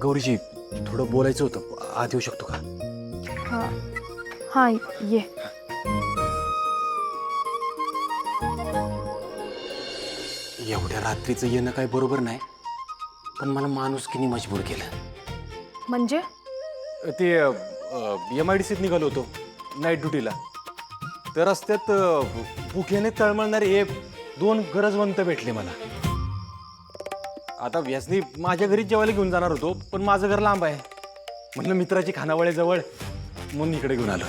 गौरीजी थोडं बोलायचं होतं, आत येऊ शकतो का? हां हां ये. एवढ्या रात्रीचं येणं काय बरोबर नाही, पण मला माणुसकीने मजबूर केलं. म्हणजे ते MIDCत निघालो होतो नाईट ड्युटीला. तर रस्त्यात भुकेने तळमळणारे 2 गरजवंत भेटले मला. आता व्यासनी माझ्या घरी जेवायला घेऊन जाणार होतो, पण माझं घर लांब आहे. म्हणलं मित्राची खानावळीजवळ, म्हणून इकडे घेऊन आलो.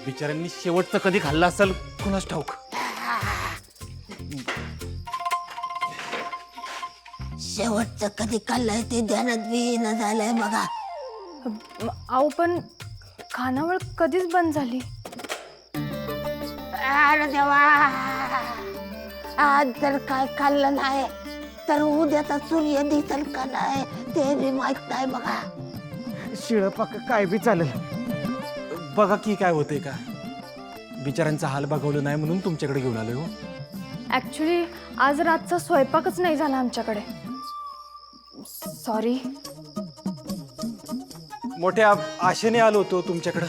बिचाऱ्यांनी शेवटचं कधी खाल्लं असेल कुणाच ठाऊक. शेवटचं कधी खाल्लंय ते ध्यानात बी न झालंय बघा. अहो पण खानावळ कधीच बंद झाली. अरे देवा, आज जर काय खाल्लं नाही तर उद्याचा सूर्य दिसल का नाही ते बी माहित नाही बघा. शिळपाक काय बी चालेल, बघा की काय होतंय का. बिचाऱ्यांचा हाल बघवलं नाही म्हणून तुमच्याकडे घेऊन आलोय. हो, ॲक्च्युली आज रातचा स्वयंपाकच नाही झाला आमच्याकडे. सॉरी. मोठ्या आशेने आलो होतो तुमच्याकडं,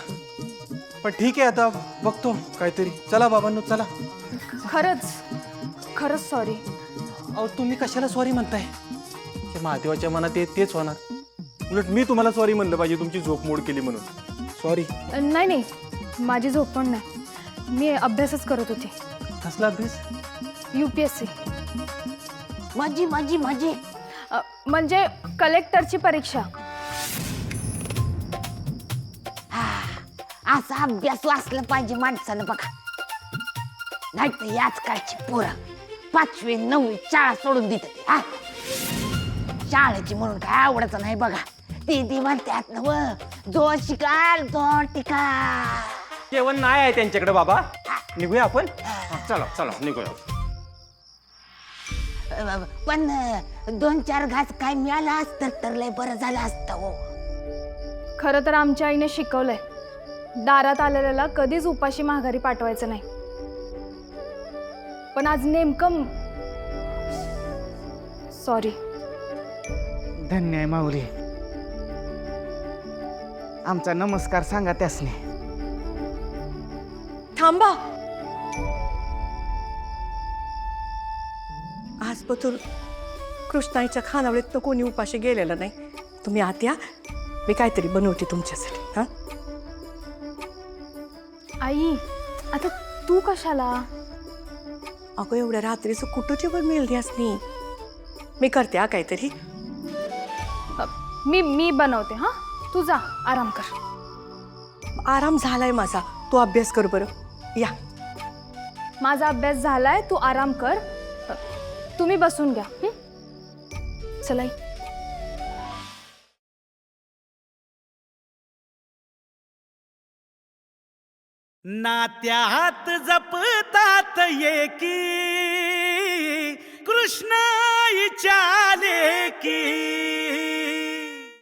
पण ठीक आहे, आता बघतो काहीतरी. चला बाबांनो, चला. खरंच सॉरी. अहो तुम्ही कशाला सॉरी म्हणताय? ते महादेवाच्या मनात तेच होणार. उलट मी तुम्हाला सॉरी म्हणलं पाहिजे, तुमची झोप मोड केली म्हणून. सॉरी. नाही, माझी झोप पण नाही. मी अभ्यासच करत होते. कसला अभ्यास? UPSC. माझी माझी माझी म्हणजे कलेक्टरची परीक्षा. असा अभ्यास वाचला पाहिजे माणसानं बघा. नाही तर आजकालची पोरं 5वी 9वी शाळा सोडून देतात. हा, शाळेची म्हणून काय आवडत नाही बघा. ती म्हणतात ना व, जो शिकाल तो टिका. जेवण नाही आहे त्यांच्याकडे बाबा. निघूया आपण. चला निघूया. पण 2-4 घास काय मिळाला असतं तर लय बरं झालं असतं. हो, खरं तर आमच्या आईने शिकवलंय, दारात आलेल्याला कधीच उपाशी माघारी पाठवायचं नाही. पण आज नेमकं सॉरी. धन्य आहे माऊली. आमचा नमस्कार सांगा त्यासने. थांबा. आजपासून कृष्णाईच्या खानावळीत कोणी उपाशी गेलेलं नाही. तुम्ही आत या, मी काहीतरी बनवते तुमच्यासाठी. हा, आई आता तू कशाला? अगं एवढ्या रात्रीचं कुठं जेवण मिळेल यासनी. मी करते हा काहीतरी. मी बनवते. हां, तू जा आराम कर. आराम झालाय माझा, तू अभ्यास कर बरं. या. माझा अभ्यास झालाय, तू आराम कर. तुम्ही बसून घ्या. चला आई. नात्यात जपतात एकी कृष्णाईच्या लेकी.